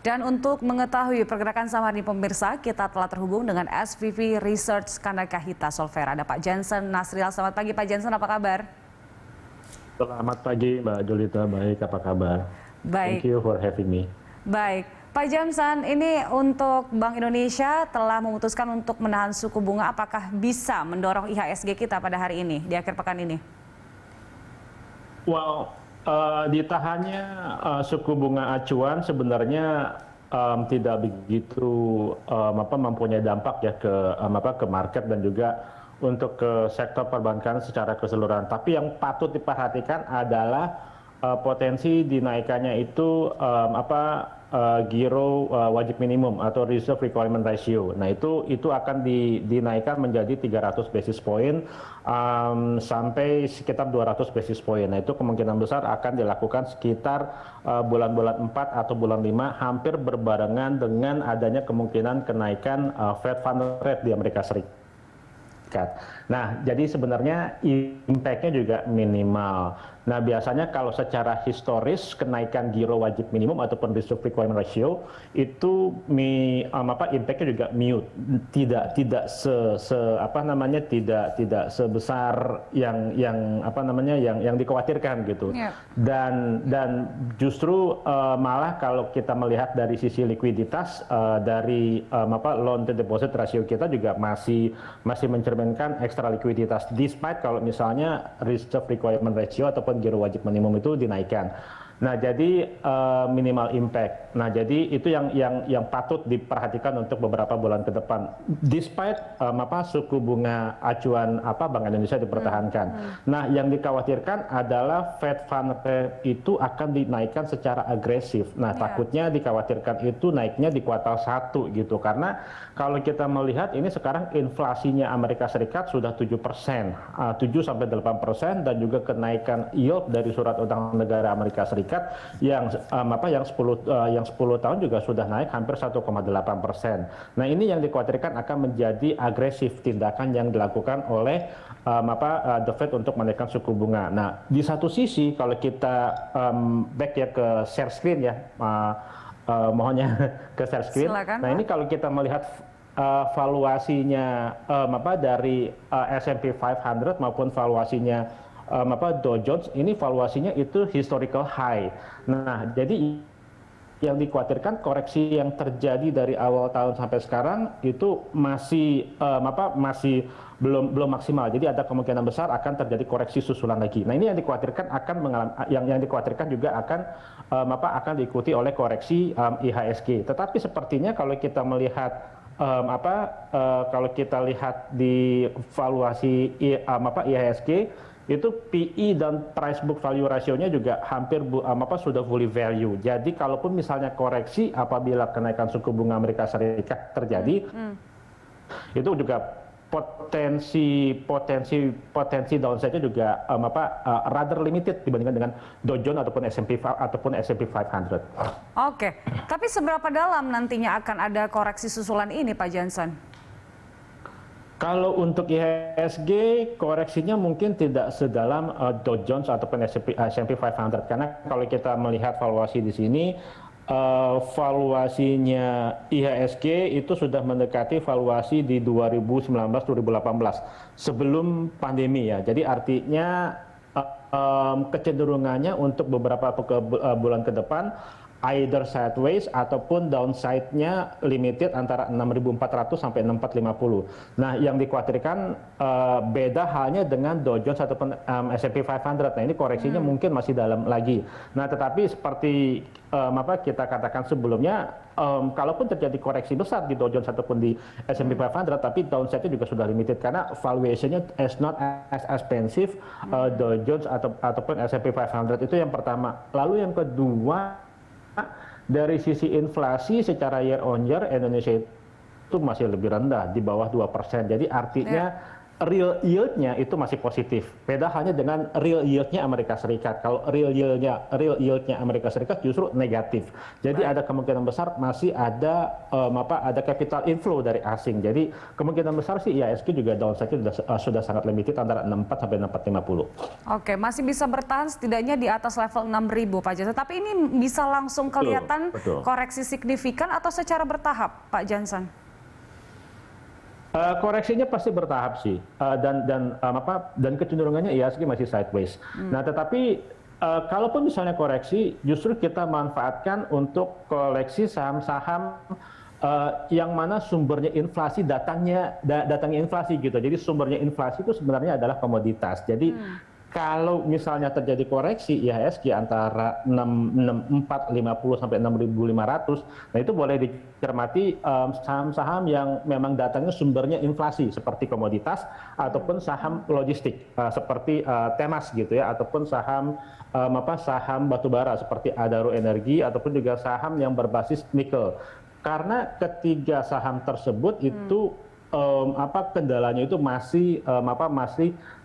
Dan untuk mengetahui pergerakan saham hari ini pemirsa, kita telah terhubung dengan SVP Research Kanakahita Solvera. Ada Pak Jansen Nasrial. Selamat pagi Pak Jansen, apa kabar? Selamat pagi Mbak Julita, baik, apa kabar? Baik. Thank you for having me. Baik, Pak Jansen, ini untuk Bank Indonesia telah memutuskan untuk menahan suku bunga. Apakah bisa mendorong IHSG kita pada hari ini, di akhir pekan ini? Well, ditahannya suku bunga acuan sebenarnya tidak begitu mempunyai dampak ya ke market dan juga untuk ke sektor perbankan secara keseluruhan. Tapi yang patut diperhatikan adalah potensi dinaikannya itu giro wajib minimum atau reserve requirement ratio. Nah itu akan dinaikkan menjadi 300 basis point sampai sekitar 200 basis point. Nah itu kemungkinan besar akan dilakukan sekitar bulan-bulan 4 atau bulan 5, hampir berbarengan dengan adanya kemungkinan kenaikan Fed Fund Rate di Amerika Serikat. Nah, jadi sebenarnya impact-nya juga minimal. Nah, biasanya kalau secara historis kenaikan giro wajib minimum ataupun reserve requirement ratio itu impact-nya juga mute, tidak sebesar yang dikhawatirkan gitu. Yeah. Dan justru malah kalau kita melihat dari sisi likuiditas dari loan to deposit ratio kita juga masih mencerminkan ekstra likuiditas, despite kalau misalnya reserve requirement ratio ataupun giro wajib minimum itu dinaikkan. Nah, jadi minimal impact. Nah, jadi itu yang patut diperhatikan untuk beberapa bulan ke depan. Despite suku bunga acuan Bank Indonesia dipertahankan. Nah, yang dikhawatirkan adalah Fed Fund Rate itu akan dinaikkan secara agresif. Nah, takutnya dikhawatirkan itu naiknya di kuartal 1 gitu. Karena kalau kita melihat ini sekarang inflasinya Amerika Serikat sudah 7%, 7-8%, dan juga kenaikan yield dari surat utang negara Amerika Serikat yang 10 tahun juga sudah naik hampir 1,8%. Nah, ini yang dikhawatirkan akan menjadi agresif tindakan yang dilakukan oleh the Fed untuk menaikkan suku bunga. Nah, di satu sisi kalau kita back ya ke share screen ya, mohonnya ke share screen. Silakan, nah, ini kalau kita melihat valuasinya dari S&P 500 maupun valuasinya Dow Jones, ini valuasinya itu historical high. Nah, jadi yang dikhawatirkan koreksi yang terjadi dari awal tahun sampai sekarang itu masih belum maksimal. Jadi ada kemungkinan besar akan terjadi koreksi susulan lagi. Nah, ini yang dikhawatirkan akan yang dikhawatirkan juga akan diikuti oleh koreksi IHSG. Tetapi sepertinya kalau kita melihat kalau kita lihat di valuasi IHSG itu PE dan price book value ratio-nya juga hampir sudah fully value. Jadi kalaupun misalnya koreksi apabila kenaikan suku bunga Amerika Serikat terjadi, itu juga potensi downside-nya juga rather limited dibandingkan dengan Dow Jones ataupun S&P 500. Oke, tapi seberapa dalam nantinya akan ada koreksi susulan ini, Pak Jansen? Kalau untuk IHSG, koreksinya mungkin tidak sedalam Dow Jones ataupun S&P 500, karena kalau kita melihat valuasi di sini, valuasinya IHSG itu sudah mendekati valuasi di 2019-2018 sebelum pandemi ya. Jadi artinya kecenderungannya untuk beberapa bulan ke depan either sideways ataupun downside-nya limited antara 6.400 sampai 6.450. Nah, yang dikhawatirkan beda halnya dengan Dow Jones ataupun S&P 500. Nah, ini koreksinya mungkin masih dalam lagi. Nah, tetapi seperti kita katakan sebelumnya, kalaupun terjadi koreksi besar di Dow Jones ataupun di S&P 500, tapi downside-nya juga sudah limited karena valuation-nya is not as expensive Dow Jones ataupun S&P 500. Itu yang pertama. Lalu yang kedua, dari sisi inflasi secara year on year Indonesia itu masih lebih rendah, di bawah 2%. Jadi artinya real yield-nya itu masih positif. Beda halnya dengan real yield-nya Amerika Serikat. Kalau real yield-nya Amerika Serikat justru negatif. Jadi ada kemungkinan besar masih ada ada capital inflow dari asing. Jadi kemungkinan besar sih IHSG juga downside-nya sudah sangat limited antara 64 sampai 6450. Oke, masih bisa bertahan setidaknya di atas level 6.000 Pak Jansen. Tapi ini bisa langsung kelihatan koreksi signifikan atau secara bertahap, Pak Jansen? Koreksinya pasti bertahap sih, dan kecenderungannya IHSG masih sideways. Nah, tetapi kalaupun misalnya koreksi, justru kita manfaatkan untuk koleksi saham-saham yang mana sumbernya inflasi datangnya inflasi gitu. Jadi sumbernya inflasi itu sebenarnya adalah komoditas. Jadi kalau misalnya terjadi koreksi IHSG antara 6450 sampai 6500, nah itu boleh dicermati saham-saham yang memang datangnya sumbernya inflasi seperti komoditas ataupun saham logistik seperti Temas gitu ya, ataupun saham saham batubara seperti Adaro Energi ataupun juga saham yang berbasis nikel. Karena ketiga saham tersebut itu kendalanya itu masih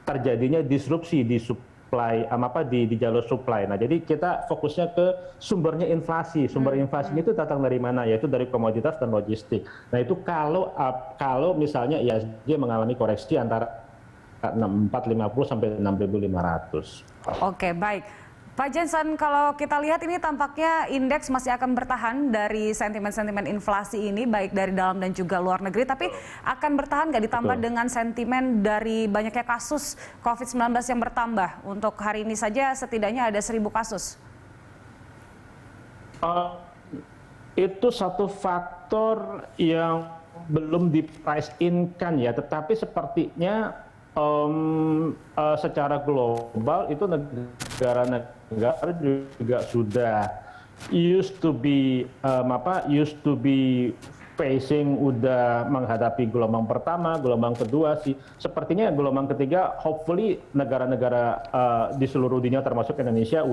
terjadinya disrupsi di supply di jalur supply. Nah, jadi kita fokusnya ke sumbernya inflasi. Sumber inflasinya itu datang dari mana? Yaitu dari komoditas dan logistik. Nah, itu kalau misalnya IHSG mengalami koreksi antara 6450 sampai 6500. Oke, baik. Pak Jansen, kalau kita lihat ini tampaknya indeks masih akan bertahan dari sentimen-sentimen inflasi ini, baik dari dalam dan juga luar negeri, tapi akan bertahan nggak ditambah dengan sentimen dari banyaknya kasus COVID-19 yang bertambah? Untuk hari ini saja setidaknya ada 1.000 kasus. Itu satu faktor yang belum di price in kan ya, tetapi sepertinya secara global itu negara-negara juga sudah used to be facing, udah menghadapi gelombang pertama, gelombang kedua sih. Sepertinya gelombang ketiga, hopefully negara-negara di seluruh dunia termasuk Indonesia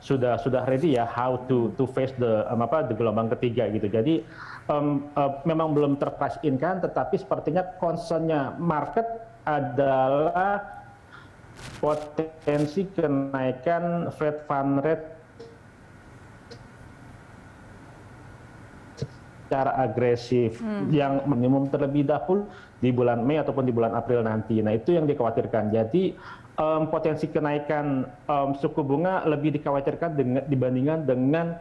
sudah ready ya how to face the gelombang ketiga gitu. Jadi memang belum terprice in kan, tetapi sepertinya concernnya market adalah potensi kenaikan Fed Fund Rate secara agresif yang minimum terlebih dahulu di bulan Mei ataupun di bulan April nanti. Nah, itu yang dikhawatirkan. Jadi potensi kenaikan suku bunga lebih dikhawatirkan dibandingkan dengan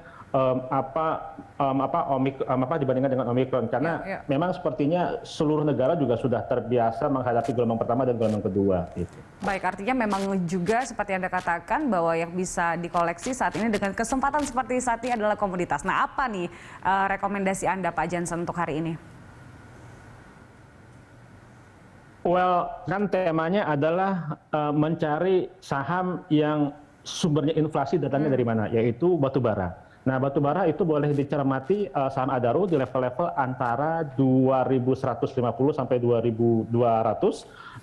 dibandingkan dengan Omicron, karena memang sepertinya seluruh negara juga sudah terbiasa menghadapi gelombang pertama dan gelombang kedua. Gitu. Baik, artinya memang juga seperti Anda katakan bahwa yang bisa dikoleksi saat ini dengan kesempatan seperti saat ini adalah komoditas. Nah, apa nih rekomendasi Anda, Pak Jansen, untuk hari ini? Well, kan temanya adalah mencari saham yang sumbernya inflasi datangnya dari mana, yaitu batubara. Nah, batubara itu boleh dicermati saham Adaro di level-level antara 2.150 sampai 2.200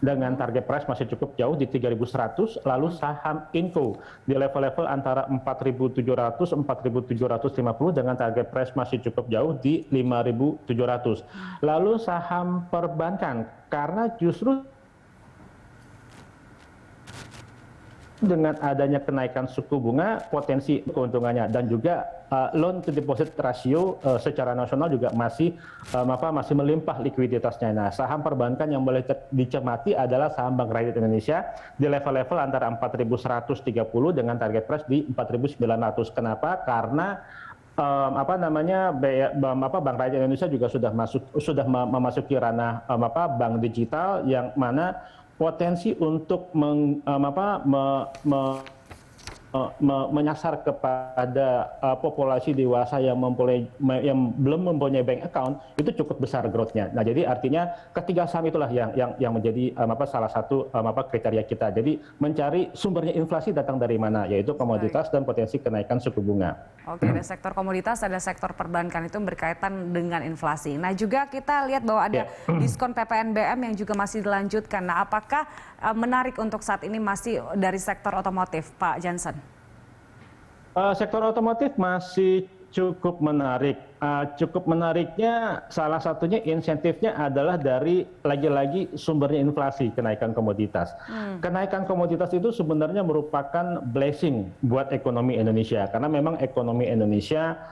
dengan target price masih cukup jauh di 3.100. Lalu saham Inco di level-level antara 4.700 4.750 dengan target price masih cukup jauh di 5.700. Lalu saham perbankan, karena justru dengan adanya kenaikan suku bunga, potensi keuntungannya dan juga loan to deposit ratio secara nasional juga masih melimpah likuiditasnya. Nah, saham perbankan yang boleh dicermati adalah saham Bank Rakyat Indonesia di level-level antara 4.130 dengan target price di 4.900. Kenapa? Karena Bank Rakyat Indonesia juga sudah memasuki ranah bank digital yang mana potensi untuk menyasar kepada populasi dewasa yang belum mempunyai bank account itu cukup besar growth-nya. Nah, jadi artinya ketiga saham itulah yang menjadi salah satu kriteria kita. Jadi mencari sumbernya inflasi datang dari mana, yaitu komoditas dan potensi kenaikan suku bunga. Oke, ada sektor komoditas, ada sektor perbankan itu berkaitan dengan inflasi. Nah, juga kita lihat bahwa ada diskon PPNBM yang juga masih dilanjutkan. Nah, apakah menarik untuk saat ini masih dari sektor otomotif, Pak Jansen? Sektor otomotif masih Cukup menarik. Cukup menariknya salah satunya insentifnya adalah dari lagi-lagi sumbernya inflasi, kenaikan komoditas. Kenaikan komoditas itu sebenarnya merupakan blessing buat ekonomi Indonesia karena memang ekonomi Indonesia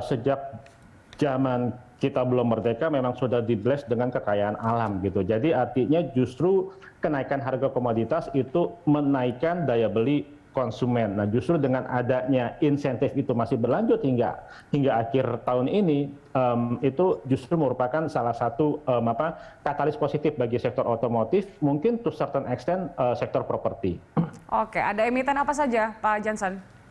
sejak zaman kita belum merdeka memang sudah di-bless dengan kekayaan alam gitu. Jadi artinya justru kenaikan harga komoditas itu menaikkan daya beli konsumen. Nah, justru dengan adanya insentif itu masih berlanjut hingga akhir tahun ini, itu justru merupakan salah satu katalis positif bagi sektor otomotif, mungkin to certain extent sektor properti. Oke, ada emiten apa saja, Pak Jansen?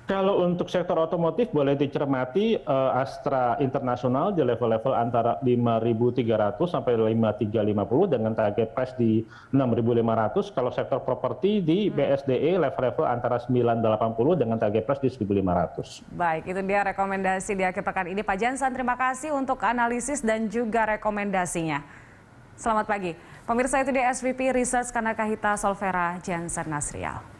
Kalau untuk sektor otomotif boleh dicermati Astra International di level-level antara 5.300 sampai 5.350 dengan target price di 6.500. Kalau sektor properti di BSDE level-level antara 980 dengan target price di 1.500. Baik, itu dia rekomendasi di akhir pekan ini. Pak Jansen, terima kasih untuk analisis dan juga rekomendasinya. Selamat pagi. Pemirsa, itu dia SVP Research Kanakahita Solvera Jansen Nasrial.